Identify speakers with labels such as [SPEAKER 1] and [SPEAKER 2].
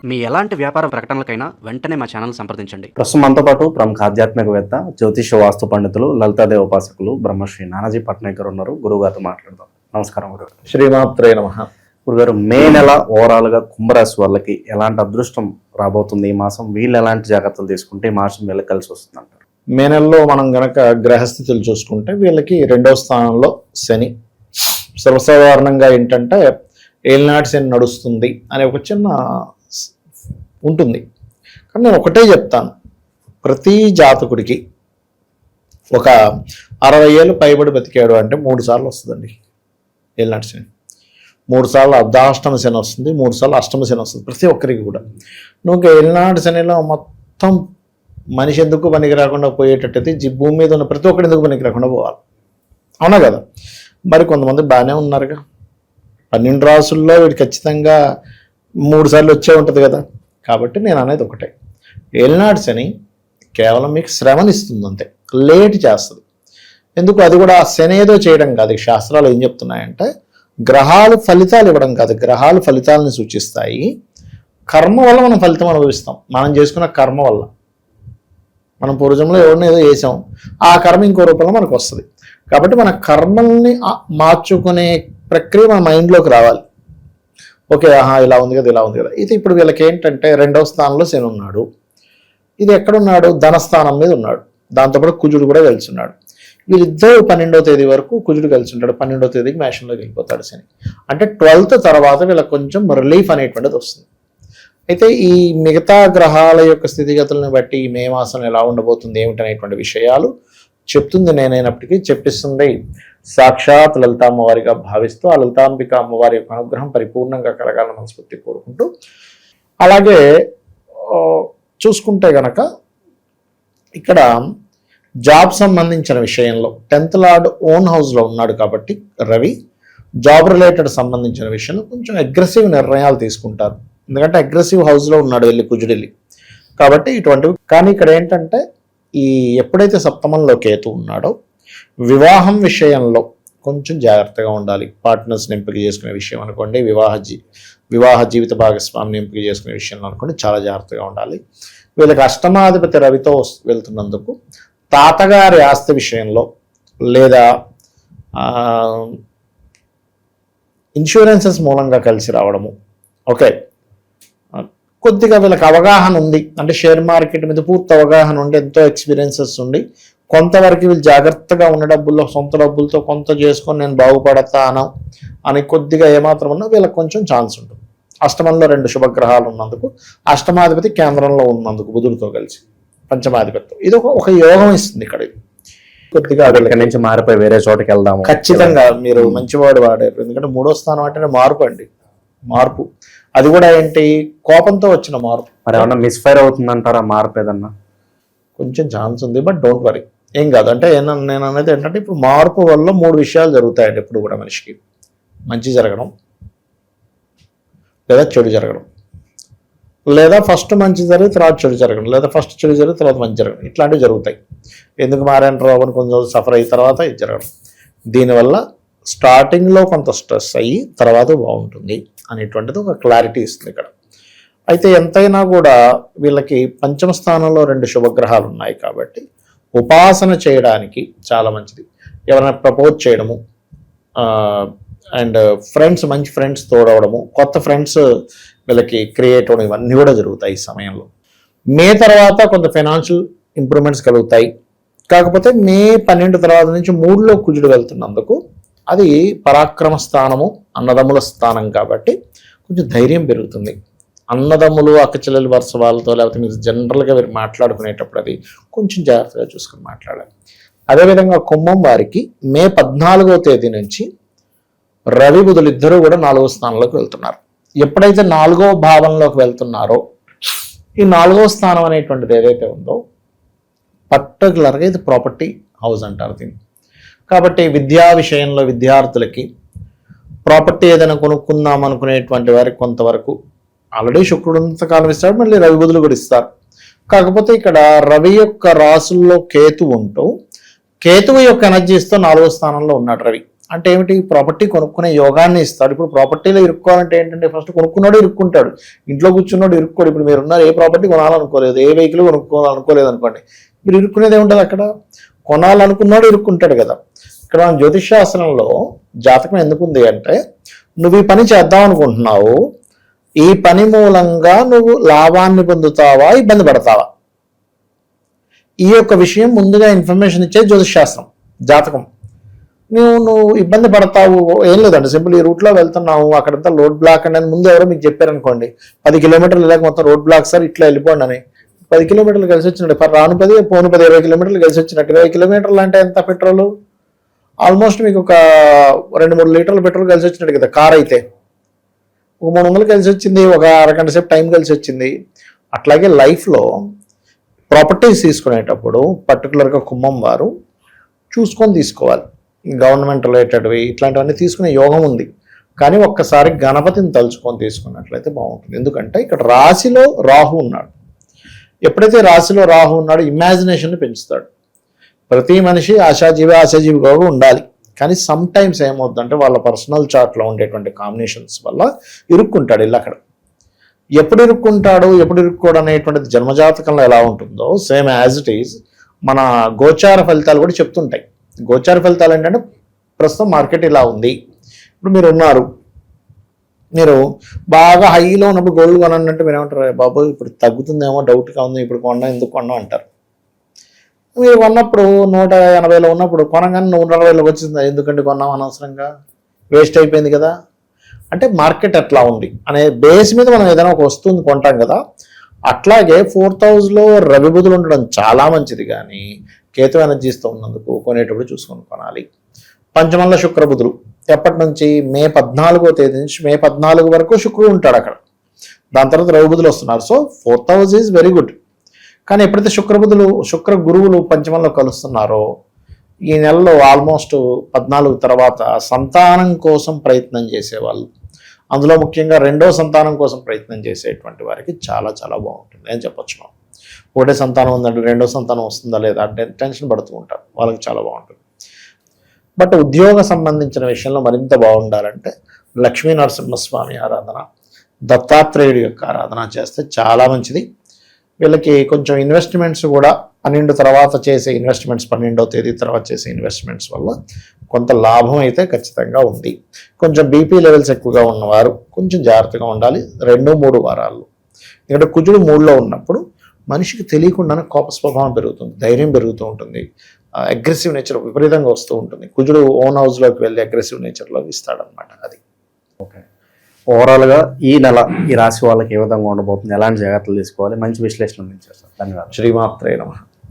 [SPEAKER 1] మీ ఎలాంటి వ్యాపార ప్రకటనలకైనా వెంటనే మా ఛానల్ సంప్రదించండి.
[SPEAKER 2] ప్రస్తుతం మనతో పాటు ప్రముఖ ఆధ్యాత్మికవేత్త, జ్యోతిష వాస్తు పండితులు, లలితాదేవి ఉపాసకులు బ్రహ్మశ్రీ నానాజీ పట్నాయక్ గారు ఉన్నారు. గురుగారితో మాట్లాడదాం. నమస్కారం గురుగారు.
[SPEAKER 3] శ్రీమాత్రే నమః.
[SPEAKER 2] గురుగారు, మే నెల ఓవరాల్ గా కుంభరాశి వాళ్ళకి ఎలాంటి అదృష్టం రాబోతుంది ఈ మాసం? వీళ్ళు ఎలాంటి జాగ్రత్తలు తీసుకుంటే ఈ మాసం వీళ్ళకి కలిసి వస్తుంది అంటారు?
[SPEAKER 3] మే నెలలో మనం గనక గ్రహస్థితులు చూసుకుంటే వీళ్ళకి 2వ స్థానంలో శని. సర్వసాధారణంగా ఏంటంటే ఏలినాటి శని నడుస్తుంది అనే ఒక చిన్న ఉంటుంది. కానీ నేను ఒకటే చెప్తాను, ప్రతి జాతకుడికి ఒక 60 ఏళ్ళు పైబడి బతికాడు అంటే 3 సార్లు వస్తుందండి ఏలినాటి శని. 3 సార్లు అర్ధాష్టమ శని వస్తుంది, 3 సార్లు అష్టమ శని వస్తుంది ప్రతి ఒక్కరికి కూడా. నువ్వు ఏలినాటి శనిలో మొత్తం మనిషి ఎందుకు పనికి రాకుండా పోయేటట్టయితే భూమి మీద ఉన్న ప్రతి ఒక్కటి ఎందుకు పనికి రాకుండా పోవాలి, అవునా కదా? మరి కొంతమంది బాగానే ఉన్నారుగా. 12 రాసుల్లో వీడు ఖచ్చితంగా 3 సార్లు వచ్చే ఉంటుంది కదా. కాబట్టి నేను అనేది ఒకటే, ఏలినాటి శని కేవలం మీకు శ్రమనిస్తుంది అంతే, లేట్ చేస్తుంది. ఎందుకు? అది కూడా శని ఏదో చేయడం కాదు. శాస్త్రాలు ఏం చెప్తున్నాయంటే గ్రహాలు ఫలితాలు ఇవ్వడం కాదు, గ్రహాలు ఫలితాలను సూచిస్తాయి. కర్మ వల్ల మనం ఫలితం అనుభవిస్తాం, మనం చేసుకున్న కర్మ వల్ల. మనం పూర్వజంలో ఎవరిని ఏదో చేసాం, ఆ కర్మ ఇంకో రూపంలో మనకు వస్తుంది. కాబట్టి మన కర్మల్ని మార్చుకునే ప్రక్రియ మన మైండ్లోకి రావాలి. ఓకే, ఇలా ఉంది కదా, ఇలా ఉంది కదా. ఇది ఇప్పుడు వీళ్ళకి ఏంటంటే 2వ స్థానంలో శని ఉన్నాడు. ఇది ఎక్కడున్నాడు? ధనస్థానం మీద ఉన్నాడు. దాంతోపాటు కుజుడు కూడా వెళ్తున్నాడు. వీళ్ళిద్దరు 12వ తేదీ వరకు కుజుడు కలిసి ఉంటాడు. 12వ తేదీకి మేషంలోకి వెళ్ళిపోతాడు శని. అంటే 12th తర్వాత వీళ్ళకి కొంచెం రిలీఫ్ అనేటువంటిది వస్తుంది. అయితే ఈ మిగతా గ్రహాల యొక్క స్థితిగతులను బట్టి ఈ మే మాసం ఎలా ఉండబోతుంది ఏమిటనేటువంటి విషయాలు చెప్తుంది నేనైనప్పటికీ చెప్పిస్తుంది సాక్షాత్ లలిత అమ్మవారిగా భావిస్తూ, ఆ లలితాంబిక అమ్మవారి యొక్క అనుగ్రహం పరిపూర్ణంగా కలగాలని మనస్ఫూర్తి కోరుకుంటూ, అలాగే చూసుకుంటే గనక ఇక్కడ జాబ్ సంబంధించిన విషయంలో 10th లార్డ్ ఓన్ హౌస్లో ఉన్నాడు కాబట్టి రవి జాబ్ రిలేటెడ్ సంబంధించిన విషయంలో కొంచెం అగ్రెసివ్ నిర్ణయాలు తీసుకుంటారు. ఎందుకంటే అగ్రెసివ్ హౌస్లో ఉన్నాడు వెళ్ళి కుజుడెళ్ళి, కాబట్టి ఇటువంటివి. కానీ ఇక్కడ ఏంటంటే ఈ ఎప్పుడైతే సప్తమంలో కేతు ఉన్నాడో వివాహం విషయంలో కొంచెం జాగ్రత్తగా ఉండాలి. పార్ట్నర్స్ని ఎంపిక చేసుకునే విషయం అనుకోండి, వివాహ జీవిత భాగస్వామిని ఎంపిక చేసుకునే విషయంలో అనుకోండి, చాలా జాగ్రత్తగా ఉండాలి. వీళ్ళకి అష్టమాధిపతి రవితో వెళ్తున్నందుకు తాతగారి ఆస్తి విషయంలో లేదా ఇన్సూరెన్సెస్ మూలంగా కలిసి రావడము. ఓకే, కొద్దిగా వీళ్ళకి అవగాహన ఉంది అంటే షేర్ మార్కెట్ మీద పూర్తి అవగాహన ఉండి ఎంతో ఎక్స్పీరియన్సెస్ ఉండి కొంతవరకు వీళ్ళు జాగ్రత్తగా ఉన్న డబ్బుల్లో సొంత డబ్బులతో కొంత చేసుకొని నేను బాగుపడతాను అని కొద్దిగా ఏమాత్రం ఉన్నా వీళ్ళకి కొంచెం ఛాన్స్ ఉంటుంది. అష్టమంలో 2 శుభగ్రహాలు ఉన్నందుకు, అష్టమాధిపతి కేంద్రంలో ఉన్నందుకు బుధుడితో కలిసి పంచమాధిపత్యం, ఇది ఒక యోగం ఇస్తుంది. ఇక్కడ కొద్దిగా
[SPEAKER 2] ఇక్కడి నుంచి మారిపోయి వేరే చోటకి వెళ్దాము.
[SPEAKER 3] ఖచ్చితంగా మీరు మంచివాడు వాడారు. ఎందుకంటే 3వ స్థానం అంటేనే మార్పు అండి, మార్పు. అది కూడా ఏంటి? కోపంతో వచ్చిన మార్పు.
[SPEAKER 2] మరి ఏమన్నా మిస్ఫైర్ అవుతుందంటారా మార్పు? ఏదన్నా
[SPEAKER 3] కొంచెం ఛాన్స్ ఉంది, బట్ డోంట్ వరీ, ఏం కాదు. అంటే నేను అనేది ఏంటంటే ఇప్పుడు మార్పు వల్ల 3 విషయాలు జరుగుతాయండి ఎప్పుడు కూడా మనిషికి. మంచి జరగడం, లేదా చెడు జరగడం, లేదా ఫస్ట్ మంచి జరిగి తర్వాత చెడు జరగడం, లేదా ఫస్ట్ చెడు జరిగి తర్వాత మంచి జరగడం. ఇట్లాంటివి జరుగుతాయి. ఎందుకు మారేంటారు అని కొంచెం సఫర్ అయిన తర్వాత ఇది జరగడం. దీనివల్ల స్టార్టింగ్లో కొంత స్ట్రెస్ అయ్యి తర్వాత బాగుంటుంది అనేటువంటిది ఒక క్లారిటీ ఇస్తుంది ఇక్కడ. అయితే ఎంతైనా కూడా వీళ్ళకి 5వ స్థానంలో 2 శుభగ్రహాలు ఉన్నాయి కాబట్టి ఉపాసన చేయడానికి చాలా మంచిది. ఎవరైనా ప్రపోజ్ చేయడము, అండ్ ఫ్రెండ్స్, మంచి ఫ్రెండ్స్ తోడవడము, కొత్త ఫ్రెండ్స్ వీళ్ళకి క్రియేట్ అవ్వడం, ఇవన్నీ కూడా జరుగుతాయి ఈ సమయంలో. మే తర్వాత కొంత ఫైనాన్షియల్ ఇంప్రూవ్మెంట్స్ కలుగుతాయి. కాకపోతే మే 12 తర్వాత నుంచి 3లో కుజుడు వెళ్తున్నందుకు అది పరాక్రమ స్థానము, అన్నదమ్ముల స్థానం కాబట్టి కొంచెం ధైర్యం పెరుగుతుంది. అన్నదమ్ములు, అక్కచెల్లెలు వరుస వాళ్ళతో, లేకపోతే మీరు జనరల్గా మీరు మాట్లాడుకునేటప్పుడు అది కొంచెం జాగ్రత్తగా చూసుకొని మాట్లాడాలి. అదేవిధంగా కుంభం వారికి మే 14వ తేదీ నుంచి రవి బుధులు ఇద్దరూ కూడా 4వ స్థానంలోకి వెళ్తున్నారు. ఎప్పుడైతే 4వ భావంలోకి వెళ్తున్నారో ఈ 4వ స్థానం అనేటువంటిది ఏదైతే ఉందో పర్టికులర్గా ఇది ప్రాపర్టీ హౌస్ అంటారు దీన్ని. కాబట్టి విద్యా విషయంలో విద్యార్థులకి ప్రాపర్టీ ఏదైనా కొనుక్కుందాం అనుకునేటువంటి వారికి కొంతవరకు ఆల్రెడీ శుక్రుడు కాలం ఇస్తాడు, మళ్ళీ రవి బుధులు కూడా ఇస్తారు. కాకపోతే ఇక్కడ రవి యొక్క రాసుల్లో కేతు ఉంటూ కేతువు యొక్క ఎనర్జీస్తో 4వ స్థానంలో ఉన్నాడు రవి. అంటే ఏమిటి, ప్రాపర్టీ కొనుక్కునే యోగాన్ని ఇస్తాడు. ఇప్పుడు ప్రాపర్టీలో ఇరుక్కోవాలంటే ఏంటంటే ఫస్ట్ కొనుక్కున్నాడు ఇరుక్కుంటాడు, ఇంట్లో కూర్చున్నాడు ఇరుక్కోడు. ఇప్పుడు మీరు ఉన్నారు, ఏ ప్రాపర్టీ కొనాలనుకోలేదు, ఏ వెహికల్ కొనుక్కోవాలనుకోలేదు అనుకోండి, మీరు ఇరుక్కునేది ఏముంటుంది అక్కడ, కొనాలనుకున్నాడు ఇరుక్కుంటాడు కదా. ఇక్కడ మన జ్యోతిష్ శాస్త్రంలో జాతకం ఎందుకుంది అంటే, నువ్వు ఈ పని చేద్దాం అనుకుంటున్నావు, ఈ పని మూలంగా నువ్వు లాభాన్ని పొందుతావా ఇబ్బంది పడతావా, ఈ యొక్క విషయం ముందుగా ఇన్ఫర్మేషన్ ఇచ్చే జ్యోతిష్ శాస్త్రం జాతకం. నువ్వు ఇబ్బంది పడతావు, ఏం లేదండి, సింపుల్ ఈ రూట్లో వెళ్తున్నావు, అక్కడంతా రోడ్ బ్లాక్ అండి అని ముందు ఎవరో మీకు చెప్పారనుకోండి, 10 కిలోమీటర్లు ఇలాగ మొత్తం రోడ్ బ్లాక్ సార్, ఇట్లా వెళ్ళిపోండి అని. 10 కిలోమీటర్లు కలిసి వచ్చినట్టు, రాను 10 పోను 10 20 కిలోమీటర్లు కలిసి వచ్చినట్టు. 20 కిలోమీటర్లు అంటే ఎంత పెట్రోల్, ఆల్మోస్ట్ మీకు ఒక 2-3 లీటర్ల పెట్రోల్ కలిసి వచ్చినట్టు కదా. కార్ అయితే ఒక 300 కలిసి వచ్చింది, ఒక అరగంట సేపు టైం కలిసి వచ్చింది. అట్లాగే లైఫ్లో ప్రాపర్టీస్ తీసుకునేటప్పుడు పర్టికులర్గా కుంభం వారు చూసుకొని తీసుకోవాలి. గవర్నమెంట్ రిలేటెడ్వి ఇట్లాంటివన్నీ తీసుకునే యోగం ఉంది, కానీ ఒక్కసారి గణపతిని తలుచుకొని తీసుకున్నట్లయితే బాగుంటుంది. ఎందుకంటే ఇక్కడ రాశిలో రాహు ఉన్నాడు. ఎప్పుడైతే రాశిలో రాహు ఉన్నాడో ఇమాజినేషన్ని పెంచుతాడు. ప్రతి మనిషి ఆశాజీవిగా ఉండాలి, కానీ సమ్ టైమ్స్ ఏమవుతుందంటే వాళ్ళ పర్సనల్ చార్ట్లో ఉండేటువంటి కాంబినేషన్స్ వల్ల ఇరుక్కుంటాడు. ఇల్లు అక్కడ ఎప్పుడు ఇరుక్కుంటాడు ఎప్పుడు ఇరుక్కోడు అనేటువంటిది జన్మజాతకంలో ఎలా ఉంటుందో సేమ్ యాజ్ ఇట్ ఈజ్ మన గోచార ఫలితాలు కూడా చెప్తుంటాయి. గోచార ఫలితాలు ఏంటంటే ప్రస్తుతం మార్కెట్ ఇలా ఉంది, ఇప్పుడు మీరు ఉన్నారు, మీరు బాగా హైలో ఉన్నప్పుడు గోల్డ్ కొనంటే మీరు ఏమంటారు, బాబు ఇప్పుడు తగ్గుతుందేమో డౌట్గా ఉంది, ఇప్పుడు కొన్నా ఎందుకు కొన్నా అంటారు. మీరు కొన్నప్పుడు 180లో ఉన్నప్పుడు కొనగానే 140లోకి వచ్చింది, ఎందుకంటే కొన్నాం అనవసరంగా, వేస్ట్ అయిపోయింది కదా. అంటే మార్కెట్ ఎట్లా ఉంది అనే బేస్ మీద మనం ఏదైనా ఒక వస్తువుని కొంటాం కదా. అట్లాగే 4000లో రవి బుధులు ఉండడం చాలా మంచిది, కానీ కేతు ఎనర్జీస్తో ఉన్నందుకు కొనేటప్పుడు చూసుకొని కొనాలి. పంచమంలో శుక్ర బుధులు ఎప్పటి నుంచి మే 14వ తేదీ నుంచి మే 14 వరకు శుక్రుడు ఉంటాడు అక్కడ, దాని తర్వాత రవి బుధులు వస్తున్నారు. So 4000 is very good. కానీ ఎప్పుడైతే శుక్ర గురువులు పంచమంలో కలుస్తున్నారో ఈ నెలలో ఆల్మోస్ట్ 14 తర్వాత సంతానం కోసం ప్రయత్నం చేసేవాళ్ళు, అందులో ముఖ్యంగా 2వ సంతానం కోసం ప్రయత్నం చేసేటువంటి వారికి చాలా చాలా బాగుంటుంది అని చెప్పొచ్చు. మనం ఒకటే సంతానం ఉందంటే 2వ సంతానం వస్తుందా లేదా అంటే టెన్షన్ పడుతూ ఉంటారు, వాళ్ళకి చాలా బాగుంటుంది. బట్ ఉద్యోగ సంబంధించిన విషయంలో మరింత బాగుండాలంటే లక్ష్మీ నరసింహస్వామి ఆరాధన, దత్తాత్రేయుడి యొక్క ఆరాధన చేస్తే చాలా మంచిది. వీళ్ళకి కొంచెం ఇన్వెస్ట్మెంట్స్ కూడా 12 తర్వాత చేసే ఇన్వెస్ట్మెంట్స్, 12వ తేదీ తర్వాత చేసే ఇన్వెస్ట్మెంట్స్ వల్ల కొంత లాభం అయితే ఖచ్చితంగా ఉంది. కొంచెం బీపీ లెవెల్స్ ఎక్కువగా ఉన్నవారు కొంచెం జాగ్రత్తగా ఉండాలి 2-3 వారాల్లో. ఇక్కడ కుజుడు 3లో ఉన్నప్పుడు మనిషికి తెలియకుండానే కోప స్వభావం పెరుగుతుంది, ధైర్యం పెరుగుతూ ఉంటుంది, అగ్రెసివ్ నేచర్ విపరీతంగా వస్తూ ఉంటుంది. కుజుడు ఓన్ హౌస్లోకి వెళ్ళి అగ్రెసివ్ నేచర్లో ఇస్తాడనమాట. అది
[SPEAKER 2] ఓకే. ఓవరాల్గా ఈ నెల ఈ రాశి వాళ్ళకి ఏ విధంగా ఉండబోతుంది, ఎలాంటి జాగ్రత్తలు తీసుకోవాలి, మంచి విశ్లేషణ అందించారు సార్. ధన్యవాదాలు.
[SPEAKER 3] శ్రీమాత్రే నమః.